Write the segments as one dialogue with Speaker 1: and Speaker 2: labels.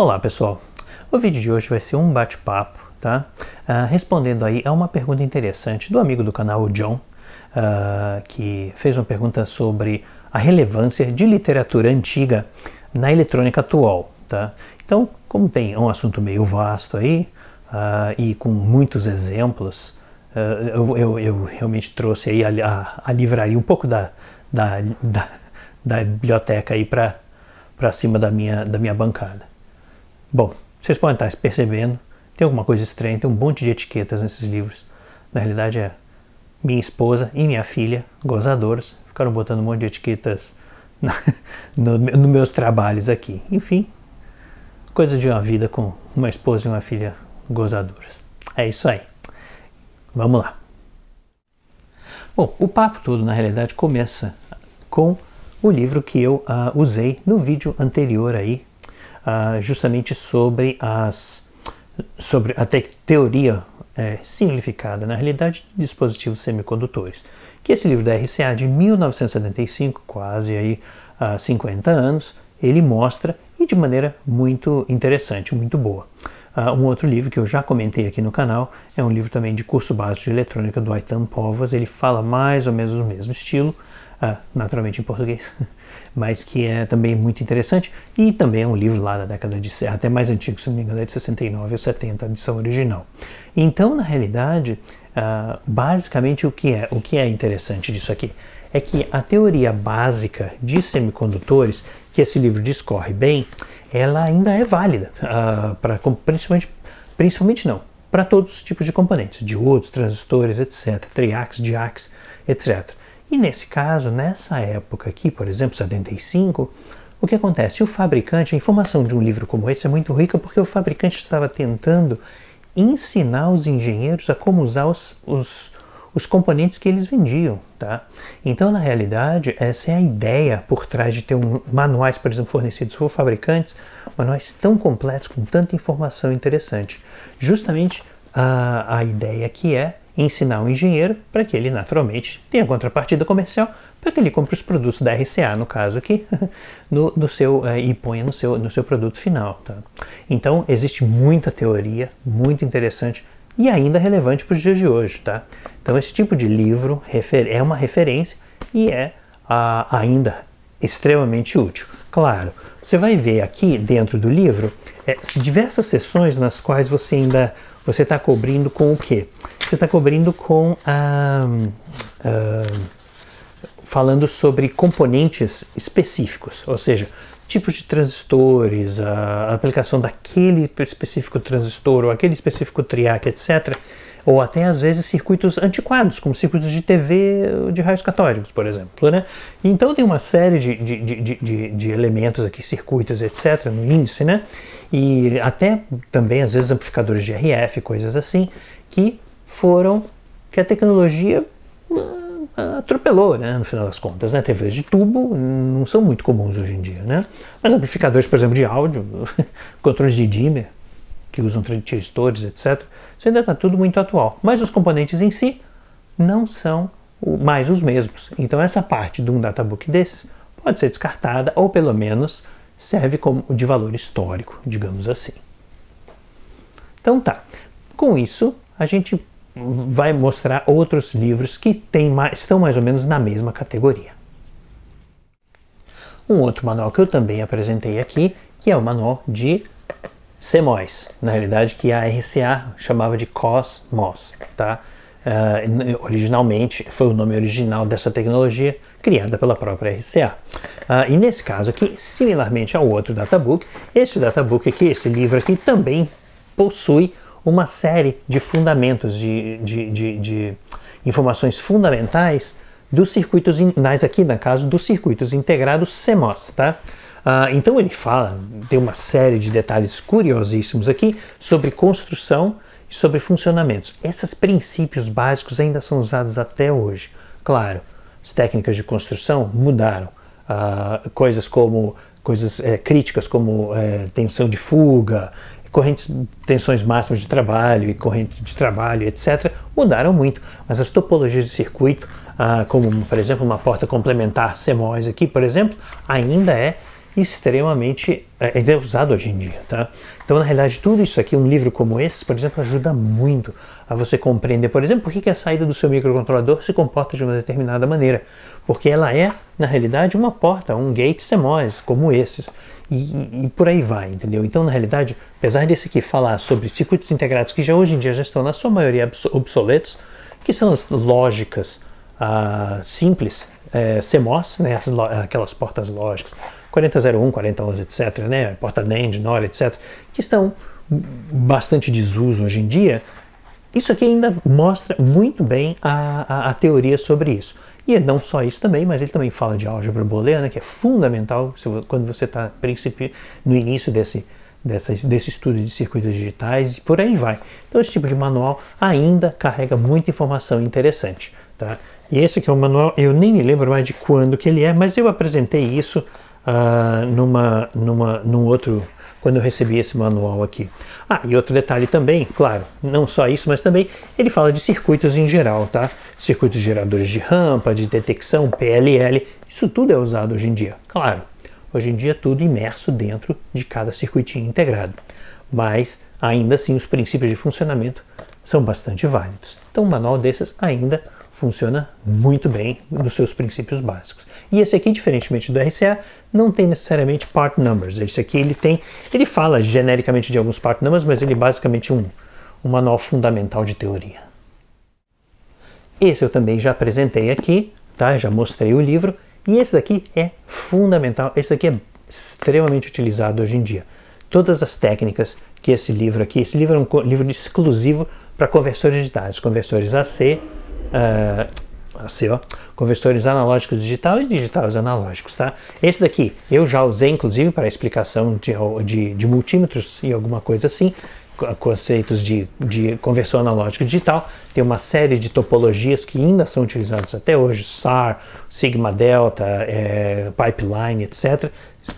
Speaker 1: Olá pessoal, o vídeo de hoje vai ser um bate-papo, tá? Respondendo aí a uma pergunta interessante do amigo do canal, o John, que fez uma pergunta sobre a relevância de literatura antiga na eletrônica atual, tá? Então, como tem um assunto meio vasto aí e com muitos exemplos, eu realmente trouxe aí a livraria, um pouco da biblioteca aí para cima da minha bancada. Bom, vocês podem estar percebendo, tem alguma coisa estranha, tem um monte de etiquetas nesses livros. Na realidade é minha esposa e minha filha, gozadoras, ficaram botando um monte de etiquetas nos meus trabalhos aqui. Enfim, coisa de uma vida com uma esposa e uma filha gozadoras. É isso aí. Vamos lá. Bom, o papo todo na realidade começa com o livro que eu usei no vídeo anterior aí, justamente sobre a teoria simplificada na realidade de dispositivos semicondutores, que esse livro da RCA de 1975, quase aí 50 anos, ele mostra, e de maneira muito interessante, muito boa. Um outro livro que eu já comentei aqui no canal é um livro também de curso básico de eletrônica do Aitan Povas. Ele fala mais ou menos o mesmo estilo, naturalmente em português, mas que é também muito interessante, e também é um livro lá da década de, até mais antigo, se não me engano, é de 69 ou 70, a edição original. Então, na realidade, basicamente o que é interessante disso aqui é que a teoria básica de semicondutores, que esse livro discorre bem, ela ainda é válida, principalmente não, para todos os tipos de componentes, diodos, transistores, etc., triacs, diacs, etc. E nesse caso, nessa época aqui, por exemplo, 75, o que acontece? O fabricante, a informação de um livro como esse é muito rica porque o fabricante estava tentando ensinar os engenheiros a como usar os componentes que eles vendiam, tá? Então, na realidade, essa é a ideia por trás de ter manuais, por exemplo, fornecidos por fabricantes, manuais tão completos, com tanta informação interessante. Justamente a ideia que é ensinar o engenheiro para que ele naturalmente tenha contrapartida comercial, para que ele compre os produtos da RCA, no caso aqui, e ponha no seu produto final. Tá? Então existe muita teoria, muito interessante e ainda relevante para os dias de hoje. Tá? Então esse tipo de livro é uma referência e é ainda extremamente útil. Claro, você vai ver aqui dentro do livro diversas seções nas quais você está cobrindo com o quê? Você está cobrindo com falando sobre componentes específicos, ou seja, tipos de transistores, a aplicação daquele específico transistor ou aquele específico triac, etc. Ou até às vezes circuitos antiquados, como circuitos de TV de raios catódicos, por exemplo. Né? Então tem uma série de elementos aqui, circuitos, etc., no índice, né? E até também às vezes amplificadores de RF, coisas assim, que a tecnologia atropelou, né, no final das contas, né? TVs de tubo não são muito comuns hoje em dia, né? Mas amplificadores, por exemplo, de áudio, controles de dimmer, que usam transistores, etc., isso ainda está tudo muito atual. Mas os componentes em si não são mais os mesmos. Então essa parte de um databook desses pode ser descartada, ou pelo menos serve como de valor histórico, digamos assim. Então tá, com isso a gente vai mostrar outros livros que estão mais ou menos na mesma categoria. Um outro manual que eu também apresentei aqui, que é o manual de CMOS, na realidade que a RCA chamava de COS-MOS, tá? Originalmente, foi o nome original dessa tecnologia criada pela própria RCA. E nesse caso aqui, similarmente ao outro databook, esse livro aqui também possui uma série de fundamentos, de informações fundamentais dos circuitos, aqui no caso dos circuitos integrados CMOS, tá? Então ele tem uma série de detalhes curiosíssimos aqui sobre construção e sobre funcionamentos. Esses princípios básicos ainda são usados até hoje. Claro, as técnicas de construção mudaram. Coisas críticas como tensão de fuga, tensões máximas de trabalho e corrente de trabalho, etc., mudaram muito, mas as topologias de circuito, como por exemplo uma porta complementar CMOS aqui, por exemplo, ainda é extremamente é usado hoje em dia, tá? Então, na realidade, tudo isso aqui, um livro como esse, por exemplo, ajuda muito a você compreender, por exemplo, por que a saída do seu microcontrolador se comporta de uma determinada maneira. Porque ela é, na realidade, uma porta, um gate CMOS, como esses. E por aí vai, entendeu? Então, na realidade, apesar desse aqui falar sobre circuitos integrados que já hoje em dia já estão, na sua maioria, obsoletos, que são as lógicas simples, CMOS, né, aquelas portas lógicas, 4001, 4011, etc., né, porta NAND, NOR, etc., que estão bastante desuso hoje em dia. Isso aqui ainda mostra muito bem a teoria sobre isso. E não só isso também, mas ele também fala de álgebra booleana, que é fundamental quando você está no início desse estudo de circuitos digitais e por aí vai. Então esse tipo de manual ainda carrega muita informação interessante, tá? E esse aqui é um manual, eu nem me lembro mais de quando que ele é, mas eu apresentei isso num outro, quando eu recebi esse manual aqui. E outro detalhe também, claro, não só isso, mas também ele fala de circuitos em geral, tá? Circuitos geradores de rampa, de detecção, PLL, isso tudo é usado hoje em dia. Claro, hoje em dia tudo imerso dentro de cada circuitinho integrado, mas ainda assim os princípios de funcionamento são bastante válidos. Então um manual desses ainda funciona muito bem nos seus princípios básicos. E esse aqui, diferentemente do RCA, não tem necessariamente part numbers. Esse aqui ele fala genericamente de alguns part numbers, mas ele é basicamente um manual fundamental de teoria. Esse eu também já apresentei aqui, tá? Já mostrei o livro, e esse daqui é fundamental, esse daqui é extremamente utilizado hoje em dia. Todas as técnicas que esse livro é um livro exclusivo para conversores de dados, conversores conversores analógicos digitais e digitais analógicos, tá? Esse daqui eu já usei inclusive para explicação de multímetros e alguma coisa assim, conceitos de conversão analógica digital. Tem uma série de topologias que ainda são utilizadas até hoje, SAR, Sigma Delta, Pipeline, etc.,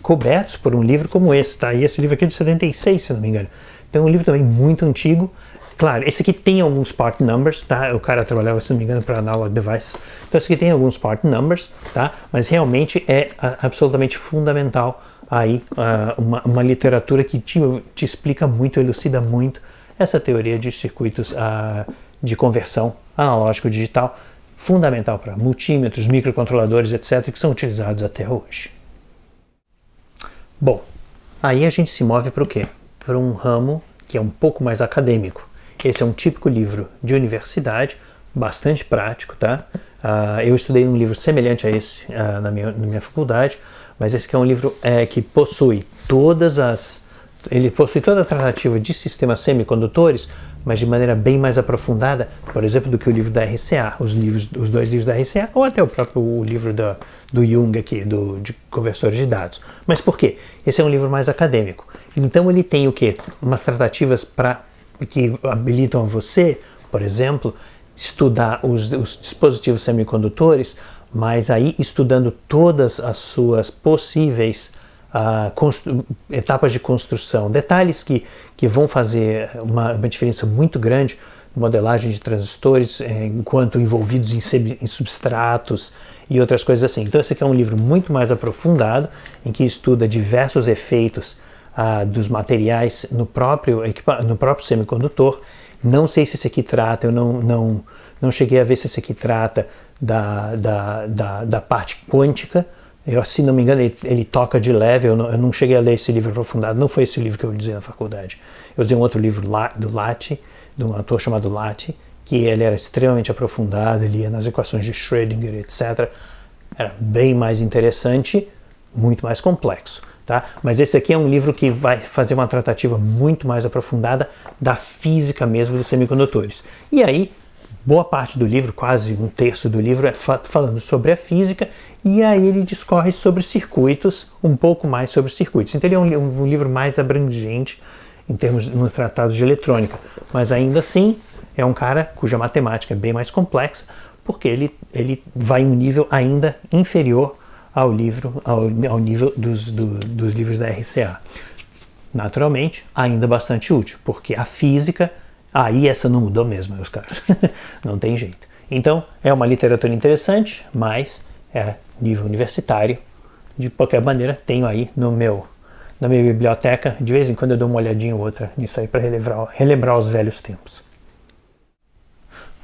Speaker 1: cobertos por um livro como esse, tá? E esse livro aqui é de 76, se não me engano. Então é um livro também muito antigo. Claro, esse aqui tem alguns part numbers, tá? O cara trabalhava, se não me engano, para Analog Devices. Então esse aqui tem alguns part numbers, tá? Mas realmente é absolutamente fundamental aí uma literatura que te explica muito, elucida muito essa teoria de circuitos de conversão analógico-digital, fundamental para multímetros, microcontroladores, etc., que são utilizados até hoje. Bom, aí a gente se move para o quê? Para um ramo que é um pouco mais acadêmico. Esse é um típico livro de universidade, bastante prático, tá? Eu estudei um livro semelhante a esse na minha faculdade, mas esse aqui é um livro que possui toda a tratativa de sistemas semicondutores, mas de maneira bem mais aprofundada, por exemplo, do que o livro da RCA, os dois livros da RCA, ou até o próprio livro do Jung aqui, de conversores de dados. Mas por quê? Esse é um livro mais acadêmico. Então ele tem o quê? Umas tratativas que habilitam a você, por exemplo, estudar os dispositivos semicondutores, mas aí estudando todas as suas possíveis etapas de construção, detalhes que vão fazer uma diferença muito grande na modelagem de transistores, enquanto envolvidos em substratos e outras coisas assim. Então esse aqui é um livro muito mais aprofundado, em que estuda diversos efeitos dos materiais no próprio semicondutor. Não sei se esse aqui trata, eu não cheguei a ver se esse aqui trata da parte quântica. Se não me engano, ele toca de leve. Eu não cheguei a ler esse livro aprofundado, não foi esse livro que eu usei na faculdade. Eu usei um outro livro do Lati, de um autor chamado Lati, que ele era extremamente aprofundado, ele ia nas equações de Schrödinger, etc. Era bem mais interessante, muito mais complexo. Tá? Mas esse aqui é um livro que vai fazer uma tratativa muito mais aprofundada da física mesmo dos semicondutores. E aí, boa parte do livro, quase um terço do livro, é falando sobre a física, e aí ele discorre sobre circuitos, um pouco mais sobre circuitos. Então ele é um livro mais abrangente em termos no tratado de eletrônica, mas ainda assim é um cara cuja matemática é bem mais complexa, porque ele vai em um nível ainda inferior ao nível dos livros da RCA. Naturalmente, ainda bastante útil, porque a física, aí essa não mudou mesmo, meus caros. Não tem jeito. Então, é uma literatura interessante, mas é nível universitário, de qualquer maneira, tenho aí na minha biblioteca. De vez em quando eu dou uma olhadinha ou outra nisso aí para relembrar os velhos tempos.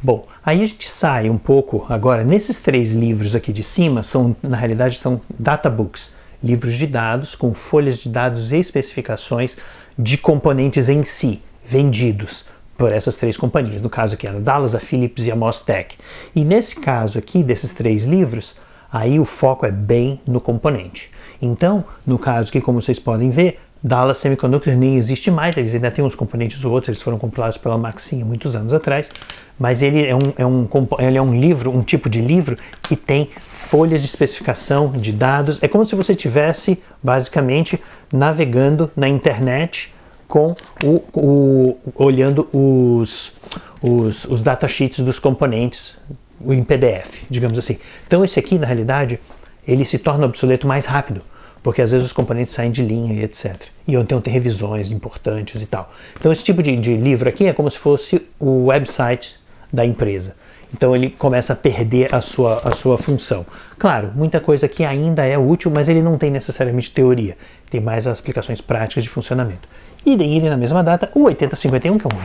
Speaker 1: Bom, aí a gente sai um pouco agora, nesses 3 livros aqui de cima, na realidade são databooks, livros de dados com folhas de dados e especificações de componentes em si, vendidos por essas 3 companhias, no caso aqui a Dallas, a Philips e a Mostec. E nesse caso aqui, desses 3 livros, aí o foco é bem no componente. Então, no caso aqui, como vocês podem ver, Dallas Semiconductor nem existe mais, eles ainda têm uns componentes ou outros, eles foram compilados pela Maxim muitos anos atrás, mas ele é um livro, um tipo de livro que tem folhas de especificação de dados. É como se você estivesse basicamente navegando na internet com olhando os datasheets dos componentes em PDF, digamos assim. Então esse aqui, na realidade, ele se torna obsoleto mais rápido, porque às vezes os componentes saem de linha e etc. E então tem revisões importantes e tal. Então esse tipo de livro aqui é como se fosse o website da empresa. Então ele começa a perder a sua função. Claro, muita coisa aqui ainda é útil, mas ele não tem necessariamente teoria. Tem mais as aplicações práticas de funcionamento. E na mesma data, o 8051, que é um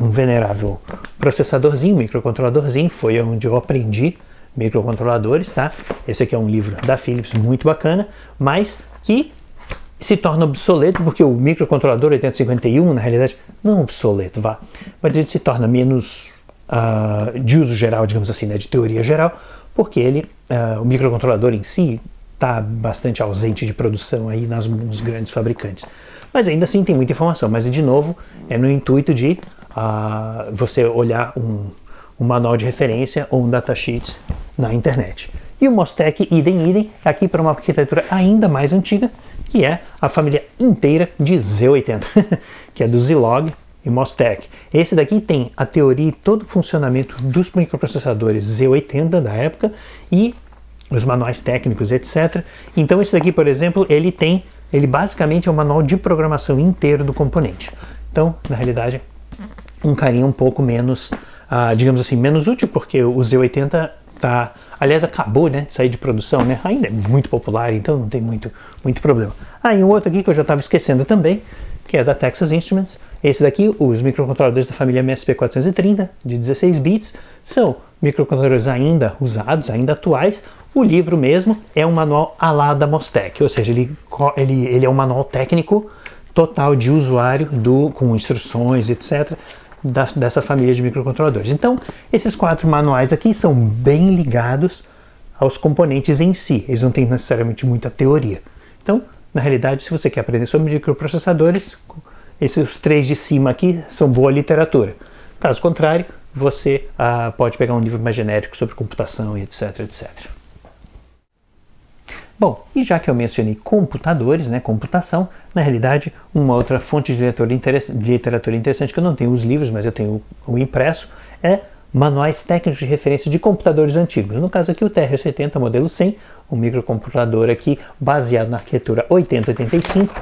Speaker 1: venerável processadorzinho, microcontroladorzinho, foi onde eu aprendi microcontroladores, tá? Esse aqui é um livro da Philips muito bacana, mas que se torna obsoleto porque o microcontrolador 8051, na realidade, não é obsoleto, mas ele se torna menos de uso geral, digamos assim, né, de teoria geral, porque o microcontrolador em si está bastante ausente de produção aí nos grandes fabricantes. Mas ainda assim tem muita informação, mas de novo é no intuito de você olhar um manual de referência ou um datasheet na internet. E o Mostec, idem, aqui para uma arquitetura ainda mais antiga, que é a família inteira de Z80, que é do Zilog e Mostec. Esse daqui tem a teoria e todo o funcionamento dos microprocessadores Z80 da época e os manuais técnicos, etc. Então esse daqui, por exemplo, ele basicamente é um manual de programação inteiro do componente. Então, na realidade, um carinho um pouco menos, digamos assim, menos útil, porque o Z80 aliás, acabou, né, de sair de produção, né? Ainda é muito popular, então não tem muito problema. E um outro aqui que eu já estava esquecendo também, que é da Texas Instruments. Esse daqui, os microcontroladores da família MSP430, de 16 bits, são microcontroladores ainda usados, ainda atuais. O livro mesmo é um manual à la da Mostec, ou seja, ele é um manual técnico total de usuário, com instruções, etc., dessa família de microcontroladores. Então, esses 4 manuais aqui são bem ligados aos componentes em si, eles não têm necessariamente muita teoria. Então, na realidade, se você quer aprender sobre microprocessadores, esses 3 de cima aqui são boa literatura. Caso contrário, você pode pegar um livro mais genérico sobre computação e etc, etc. Bom, e já que eu mencionei computadores, né, computação, na realidade, uma outra fonte de literatura interessante, que eu não tenho os livros, mas eu tenho o impresso, é manuais técnicos de referência de computadores antigos. No caso aqui, o TR-80 modelo 100, um microcomputador aqui baseado na arquitetura 8085.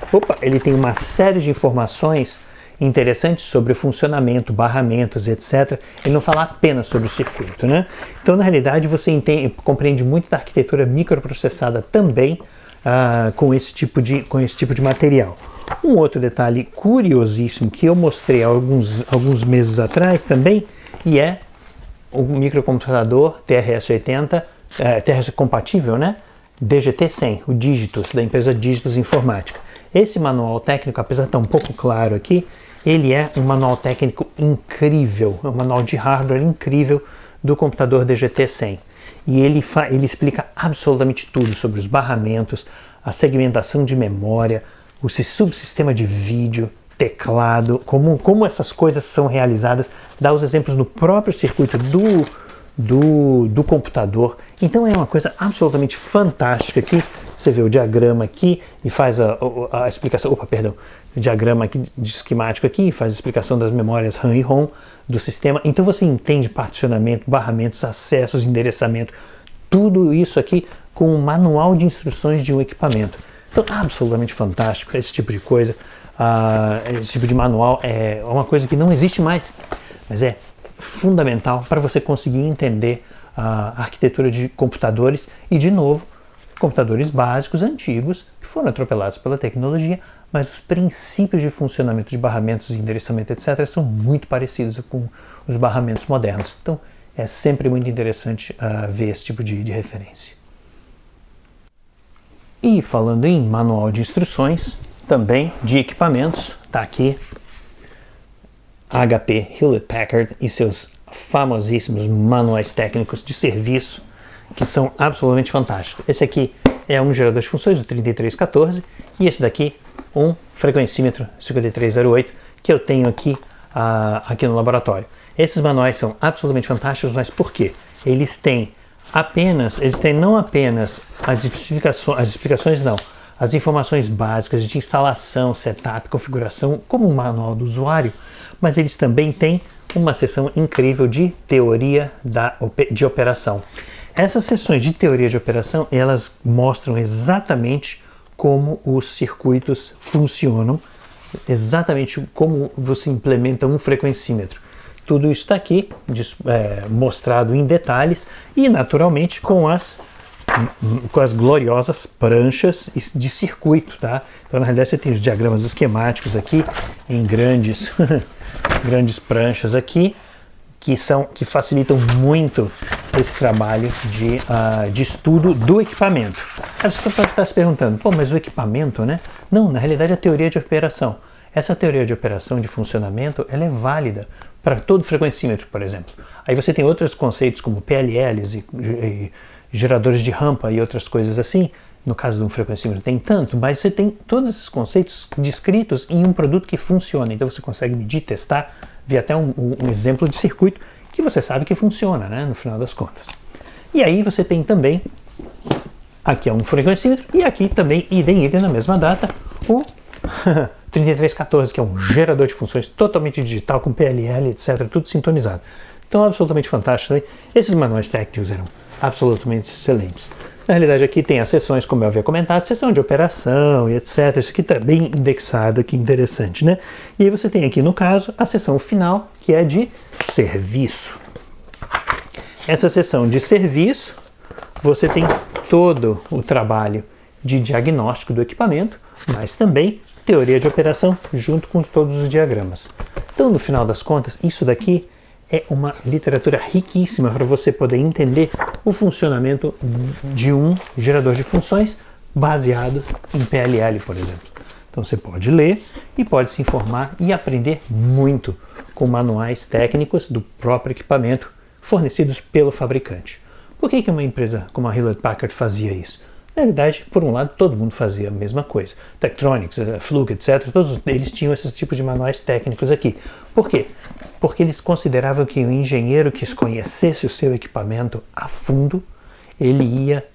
Speaker 1: Ele tem uma série de informações interessantes sobre o funcionamento, barramentos, etc. Ele não fala apenas sobre o circuito, né? Então, na realidade, você compreende muito da arquitetura microprocessada também com esse tipo de material. Um outro detalhe curiosíssimo que eu mostrei há alguns meses atrás também, e é o microcomputador TRS-80, TRS compatível, né? DGT-100, o Digitus, da empresa Digitus Informática. Esse manual técnico, apesar de estar um pouco claro aqui, ele é um manual técnico incrível, é um manual de hardware incrível do computador DGT-100. E ele explica absolutamente tudo sobre os barramentos, a segmentação de memória, o subsistema de vídeo, teclado, como essas coisas são realizadas, dá os exemplos no próprio circuito do computador. Então é uma coisa absolutamente fantástica aqui. Você vê o diagrama aqui e faz a explicação, o diagrama aqui de esquemático aqui e faz a explicação das memórias RAM e ROM do sistema. Então você entende particionamento, barramentos, acessos, endereçamento, tudo isso aqui com um manual de instruções de um equipamento. Então, absolutamente fantástico esse tipo de coisa. Esse tipo de manual é uma coisa que não existe mais, mas é fundamental para você conseguir entender a arquitetura de computadores e, de novo, computadores básicos, antigos, que foram atropelados pela tecnologia, mas os princípios de funcionamento de barramentos, endereçamento, etc., são muito parecidos com os barramentos modernos. Então, é sempre muito interessante ver esse tipo de referência. E falando em manual de instruções, também de equipamentos, está aqui HP Hewlett Packard e seus famosíssimos manuais técnicos de serviço, que são absolutamente fantásticos. Esse aqui é um gerador de funções, o 3314, e esse daqui, um frequencímetro 5308, que eu tenho aqui, aqui no laboratório. Esses manuais são absolutamente fantásticos, mas por quê? Eles têm não apenas as informações básicas de instalação, setup, configuração, como um manual do usuário, mas eles também têm uma seção incrível de teoria de operação. Essas sessões de teoria de operação, elas mostram exatamente como os circuitos funcionam, exatamente como você implementa um frequencímetro. Tudo isso está aqui, mostrado em detalhes e, naturalmente, com as gloriosas pranchas de circuito, tá? Então, na realidade, você tem os diagramas esquemáticos aqui, em grandes pranchas aqui, que facilitam muito esse trabalho de estudo do equipamento. Aí você pode estar se perguntando, pô, mas o equipamento, né? Não, na realidade, a teoria de operação. Essa teoria de operação de funcionamento, ela é válida para todo frequencímetro, por exemplo. Aí você tem outros conceitos como PLLs e geradores de rampa e outras coisas assim. No caso de um frequencímetro tem tanto, mas você tem todos esses conceitos descritos em um produto que funciona. Então você consegue medir, testar, ver até um exemplo de circuito que você sabe que funciona, né, no final das contas. E aí você tem também, aqui é um frequencímetro, e aqui também, idem na mesma data, o 3314, que é um gerador de funções totalmente digital, com PLL, etc., tudo sintonizado. Então, absolutamente fantástico também. Esses manuais técnicos eram absolutamente excelentes. Na realidade, aqui tem as seções, como eu havia comentado, seção de operação e etc. Isso aqui está bem indexado, que interessante, né? E aí você tem aqui, no caso, a seção final, que é de serviço. Essa seção de serviço, você tem todo o trabalho de diagnóstico do equipamento, mas também teoria de operação junto com todos os diagramas. Então, no final das contas, isso daqui é uma literatura riquíssima para você poder entender o funcionamento de um gerador de funções baseado em PLL, por exemplo. Então você pode ler e pode se informar e aprender muito com manuais técnicos do próprio equipamento fornecidos pelo fabricante. Por que uma empresa como a Hewlett Packard fazia isso? Na realidade, por um lado, todo mundo fazia a mesma coisa. Tektronix, Fluke, etc., todos eles tinham esses tipos de manuais técnicos aqui. Por quê? Porque eles consideravam que o engenheiro que conhecesse o seu equipamento a fundo, ele ia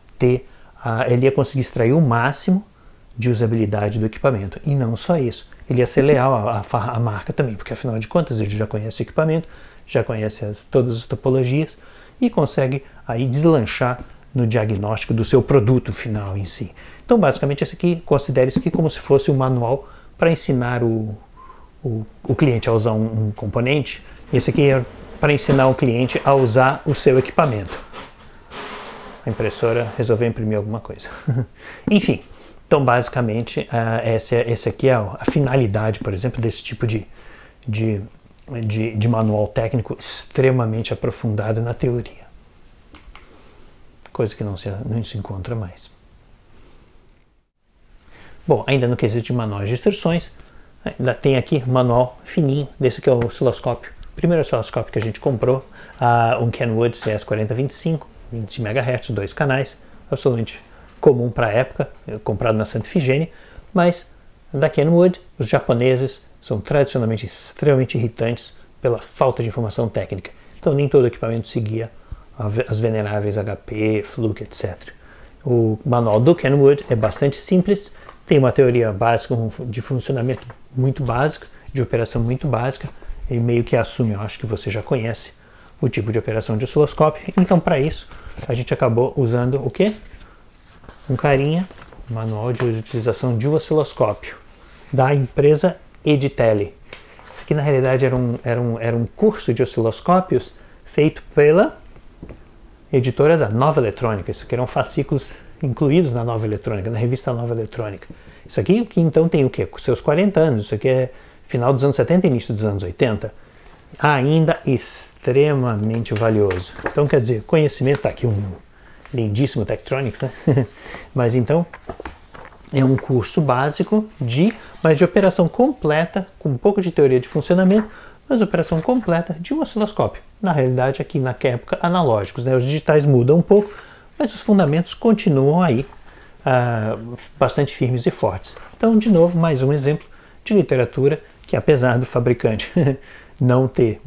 Speaker 1: conseguir extrair o máximo de usabilidade do equipamento. E não só isso, ele ia ser leal à marca também, porque afinal de contas ele já conhece o equipamento, já conhece todas as topologias e consegue aí deslanchar no diagnóstico do seu produto final em si. Então, basicamente, esse aqui, considere isso aqui como se fosse um manual para ensinar o cliente a usar um componente. Esse aqui é para ensinar o cliente a usar o seu equipamento. A impressora resolveu imprimir alguma coisa. Enfim, então, basicamente, essa aqui é a finalidade, por exemplo, desse tipo de manual técnico extremamente aprofundado na teoria. Coisa que não se encontra mais. Bom, ainda no quesito de manuais de instruções, ainda tem aqui um manual fininho, desse que é o osciloscópio. O primeiro osciloscópio que a gente comprou, um Kenwood CS4025, 20 MHz, 2 canais, absolutamente comum para a época, comprado na Santa Ifigênia, mas da Kenwood, os japoneses são tradicionalmente extremamente irritantes pela falta de informação técnica. Então nem todo equipamento seguia as veneráveis HP, Fluke, etc. O manual do Kenwood é bastante simples, tem uma teoria básica de funcionamento muito básico, de operação muito básica, e meio que assume, eu acho que você já conhece o tipo de operação de osciloscópio. Então, para isso, a gente acabou usando o quê? Um manual de utilização de um osciloscópio, da empresa Editelli. Isso aqui, na realidade, era um curso de osciloscópios feito pela editora da Nova Eletrônica. Isso aqui eram fascículos incluídos na Nova Eletrônica, na revista Nova Eletrônica. Isso aqui que então tem o quê? Com seus 40 anos, isso aqui é final dos anos 70 e início dos anos 80, ainda extremamente valioso. Então, quer dizer, conhecimento, tá aqui um lindíssimo Tektronix, né? Mas então, é um curso básico mas de operação completa, com um pouco de teoria de funcionamento, mas operação completa de um osciloscópio. Na realidade, aqui na época, analógicos, né? Os digitais mudam um pouco, mas os fundamentos continuam aí bastante firmes e fortes. Então, de novo, mais um exemplo de literatura que, apesar do fabricante não ter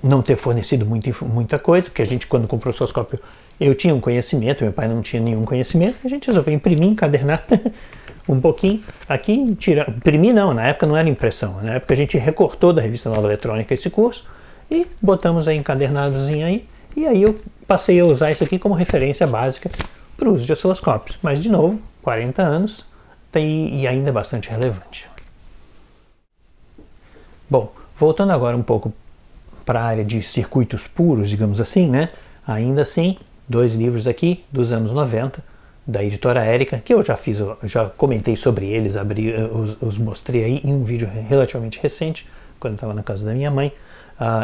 Speaker 1: não ter fornecido muita coisa, porque a gente, quando comprou o osciloscópio, eu tinha um conhecimento, meu pai não tinha nenhum conhecimento, a gente resolveu imprimir, encadernar um pouquinho. Aqui, imprimir não, na época não era impressão, na época a gente recortou da revista Nova Eletrônica esse curso e botamos aí encadernadozinho aí, e aí eu passei a usar isso aqui como referência básica para o uso de osciloscópios. Mas, de novo, 40 anos e ainda bastante relevante. Bom, voltando agora um pouco para a área de circuitos puros, digamos assim, né? Ainda assim, 2 livros aqui dos anos 90, da editora Érica, que eu já comentei sobre eles, os mostrei aí em um vídeo relativamente recente, quando eu estava na casa da minha mãe.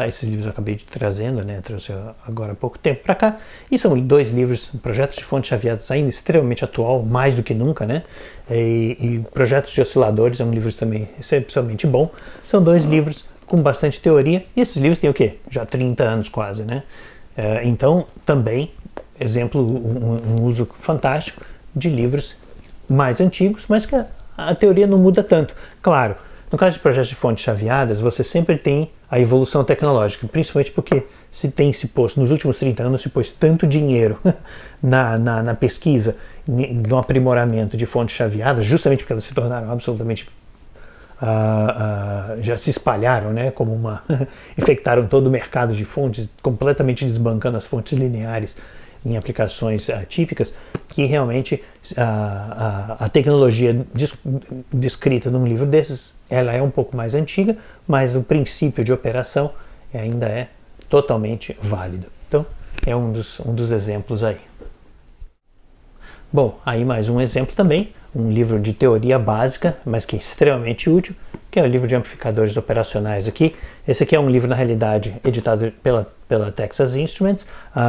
Speaker 1: Esses livros eu acabei trazendo, né? Trouxe agora há pouco tempo para cá. E são 2 livros, projetos de fontes chaveadas ainda extremamente atual, mais do que nunca, né? E projetos de osciladores é um livro também excepcionalmente bom. São 2 livros com bastante teoria, e esses livros têm o quê? Já 30 anos quase, né? Então, também, exemplo, um uso fantástico de livros mais antigos, mas que a teoria não muda tanto. Claro, no caso de projetos de fontes chaveadas, você sempre tem a evolução tecnológica, principalmente porque se pôs, nos últimos 30 anos, se pôs tanto dinheiro na pesquisa, no aprimoramento de fontes chaveadas, justamente porque elas se tornaram absolutamente já se espalharam, né, infectaram todo o mercado de fontes, completamente desbancando as fontes lineares em aplicações típicas, que realmente a tecnologia descrita num livro desses, ela é um pouco mais antiga, mas o princípio de operação ainda é totalmente válido. Então, é um dos exemplos aí. Bom, aí mais um exemplo também, um livro de teoria básica, mas que é extremamente útil, que é o livro de amplificadores operacionais aqui. Esse aqui é um livro, na realidade, editado pela Texas Instruments,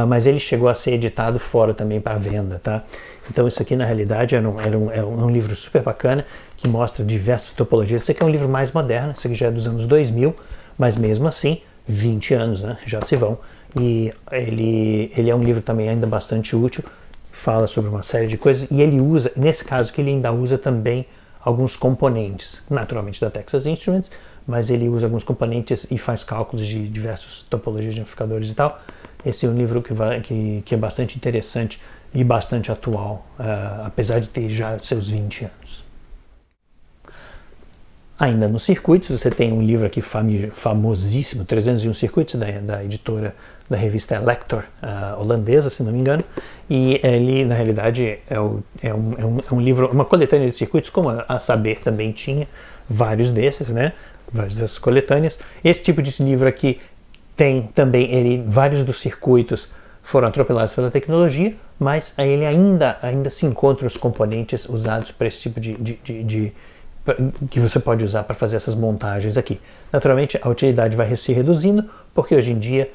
Speaker 1: mas ele chegou a ser editado fora também para venda, tá? Então isso aqui, na realidade, é um livro super bacana, que mostra diversas topologias. Esse aqui é um livro mais moderno, esse aqui já é dos anos 2000, mas mesmo assim, 20 anos, né? Já se vão. E ele é um livro também ainda bastante útil, fala sobre uma série de coisas, e ele usa, nesse caso que ele ainda usa também alguns componentes, naturalmente da Texas Instruments, mas ele usa alguns componentes e faz cálculos de diversas topologias de amplificadores e tal. Esse é um livro que é bastante interessante e bastante atual, apesar de ter já seus 20 anos. Ainda nos circuitos, você tem um livro aqui famosíssimo, 301 Circuitos, da editora da revista Elector, holandesa, se não me engano, e ele, na realidade, é um livro, uma coletânea de circuitos, como a Saber também tinha vários desses, né? Várias dessas coletâneas. Esse tipo de livro aqui tem também, vários dos circuitos foram atropelados pela tecnologia, mas ele ainda se encontram os componentes usados para esse tipo que você pode usar para fazer essas montagens aqui. Naturalmente, a utilidade vai se reduzindo, porque hoje em dia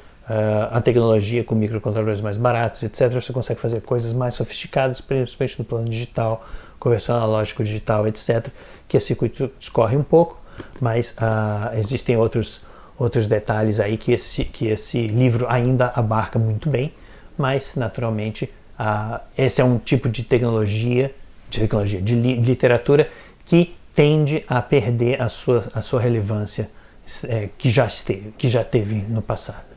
Speaker 1: a tecnologia com microcontroladores mais baratos, etc., você consegue fazer coisas mais sofisticadas, principalmente no plano digital, conversão analógico digital, etc., que esse circuito escorre um pouco, mas existem outros detalhes aí que esse livro ainda abarca muito bem, mas naturalmente esse é um tipo de de literatura que tende a perder a sua relevância que já teve no passado.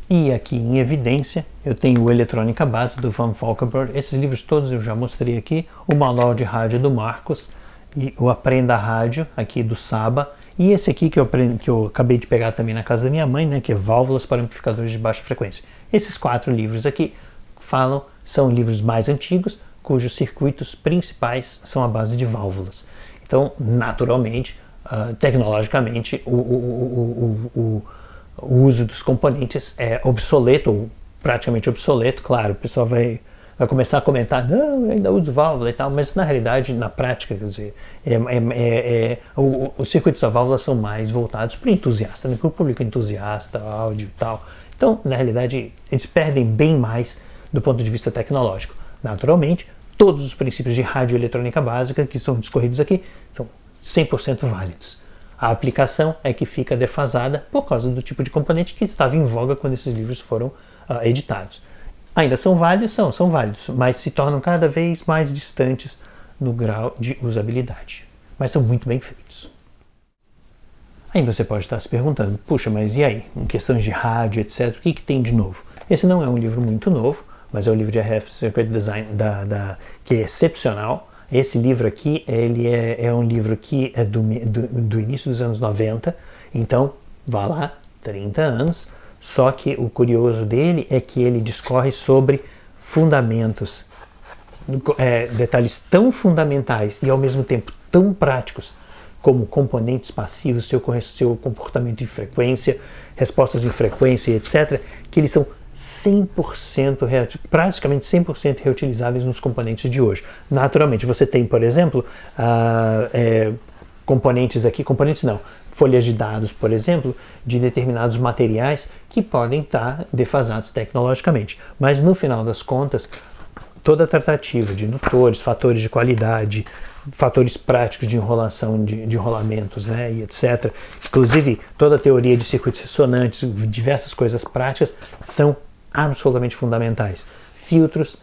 Speaker 1: E aqui em evidência eu tenho o Eletrônica Base do Van Valkenburg. Esses livros todos eu já mostrei aqui, o Manual de Rádio do Marcos e o Aprenda Rádio aqui do Saba, e esse aqui que eu acabei de pegar também na casa da minha mãe, né, que é Válvulas para Amplificadores de Baixa Frequência. Esses 4 livros aqui são livros mais antigos, cujos circuitos principais são a base de válvulas. Então, naturalmente, tecnologicamente, o uso dos componentes é obsoleto, ou praticamente obsoleto. Claro, o pessoal vai começar a comentar, não, eu ainda uso válvula e tal, mas na realidade, na prática, quer dizer, os circuitos a válvula são mais voltados para o entusiasta, né, para o público entusiasta, áudio e tal. Então, na realidade, eles perdem bem mais do ponto de vista tecnológico. Naturalmente, todos os princípios de radioeletrônica básica que são discorridos aqui são 100% válidos. A aplicação é que fica defasada por causa do tipo de componente que estava em voga quando esses livros foram editados. Ainda são válidos? São válidos, mas se tornam cada vez mais distantes no grau de usabilidade. Mas são muito bem feitos. Aí você pode estar se perguntando, puxa, mas e aí? Em questões de rádio, etc., o que tem de novo? Esse não é um livro muito novo, mas é o livro de RF Circuit Design que é excepcional. Esse livro aqui, ele é um livro que é do início dos anos 90, então, vá lá, 30 anos, só que o curioso dele é que ele discorre sobre fundamentos, detalhes tão fundamentais e ao mesmo tempo tão práticos, como componentes passivos, seu comportamento de frequência, respostas de frequência, etc., que eles são 100%, praticamente 100% reutilizáveis nos componentes de hoje. Naturalmente, você tem, por exemplo, componentes não, folhas de dados, por exemplo, de determinados materiais que podem estar defasados tecnologicamente. Mas, no final das contas, toda a tratativa de indutores, fatores de qualidade, fatores práticos de enrolação, de enrolamentos, né, e etc. Inclusive, toda a teoria de circuitos ressonantes, diversas coisas práticas, são absolutamente fundamentais. Filtros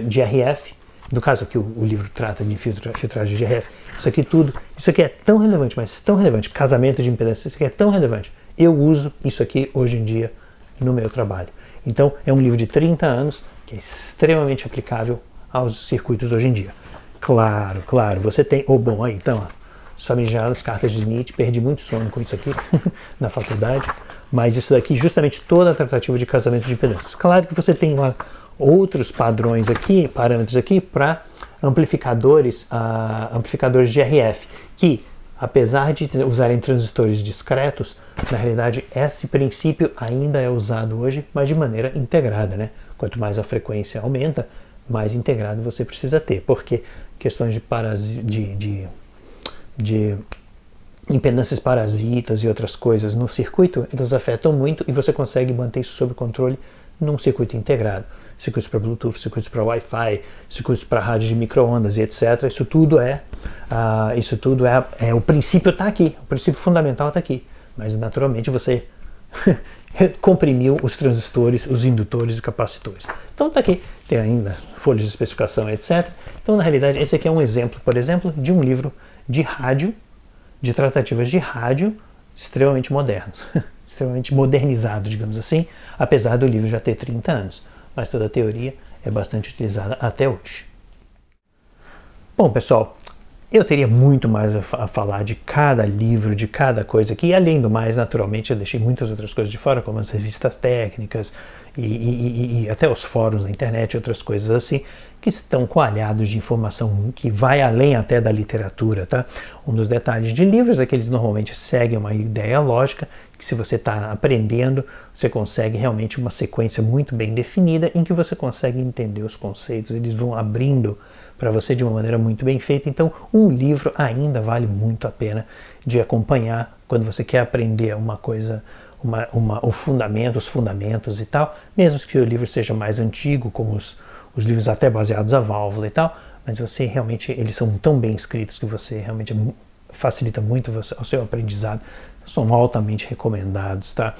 Speaker 1: de RF, no caso aqui o livro trata de filtragem de RF, isso aqui é tão relevante, mas tão relevante, casamento de impedância, isso aqui é tão relevante. Eu uso isso aqui hoje em dia no meu trabalho. Então, é um livro de 30 anos que é extremamente aplicável aos circuitos hoje em dia. Claro, você tem, então, as famigeradas cartas de Smith, perdi muito sono com isso aqui na faculdade, mas isso daqui, justamente toda a tratativa de casamento de impedâncias. Claro que você tem lá outros padrões aqui, parâmetros aqui, para amplificadores de RF, que, apesar de usarem transistores discretos, na realidade esse princípio ainda é usado hoje, mas de maneira integrada, né? Quanto mais a frequência aumenta, mais integrado você precisa ter, porque questões de impedâncias parasitas e outras coisas no circuito, elas afetam muito e você consegue manter isso sob controle num circuito integrado. Circuitos para Bluetooth, circuitos para Wi-Fi, circuitos para rádio de micro-ondas e etc. Isso tudo o princípio está aqui, o princípio fundamental está aqui, mas naturalmente você comprimiu os transistores, os indutores e capacitores. Então está aqui, tem ainda folhas de especificação, etc. Então, na realidade, esse aqui é um exemplo, por exemplo, de um livro de rádio, de tratativas de rádio extremamente modernos, extremamente modernizado, digamos assim, apesar do livro já ter 30 anos. Mas toda a teoria é bastante utilizada até hoje. Bom, pessoal, eu teria muito mais a falar de cada livro, de cada coisa aqui, e além do mais, naturalmente, eu deixei muitas outras coisas de fora, como as revistas técnicas e até os fóruns na internet e outras coisas assim, que estão coalhados de informação que vai além até da literatura, tá? Um dos detalhes de livros é que eles normalmente seguem uma ideia lógica, que se você está aprendendo, você consegue realmente uma sequência muito bem definida, em que você consegue entender os conceitos, eles vão abrindo para você de uma maneira muito bem feita. Então, um livro ainda vale muito a pena de acompanhar quando você quer aprender uma coisa, os fundamentos e tal, mesmo que o livro seja mais antigo, como os livros até baseados a válvula e tal, mas você realmente, eles são tão bem escritos que você realmente facilita muito o seu aprendizado, são altamente recomendados, tá?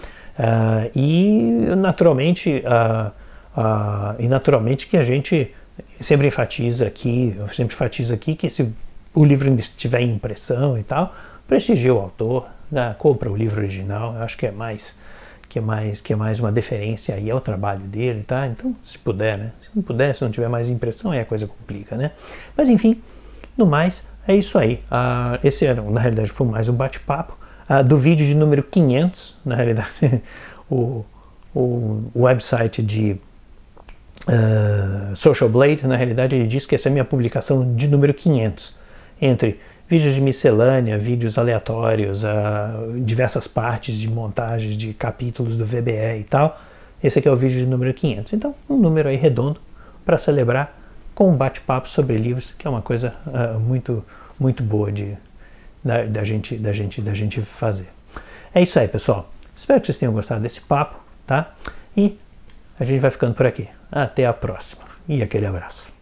Speaker 1: E naturalmente que a gente sempre enfatiza aqui, que se o livro ainda estiver em impressão e tal, prestigie o autor, né? Compra o livro original, eu acho que é mais uma deferência aí ao trabalho dele, tá? Então, se puder, né? Se não puder, se não tiver mais impressão, aí a coisa complica, né? Mas enfim, no mais, é isso aí. Esse era, na realidade, foi mais um bate-papo do vídeo de número 500, na realidade, o website de Social Blade, na realidade, ele diz que essa é a minha publicação de número 500, entre vídeos de miscelânea, vídeos aleatórios, diversas partes de montagens de capítulos do VBE e tal. Esse aqui é o vídeo de número 500. Então, um número aí redondo para celebrar com um bate-papo sobre livros, que é uma coisa muito boa da gente fazer. É isso aí, pessoal. Espero que vocês tenham gostado desse papo, tá? E a gente vai ficando por aqui. Até a próxima. E aquele abraço.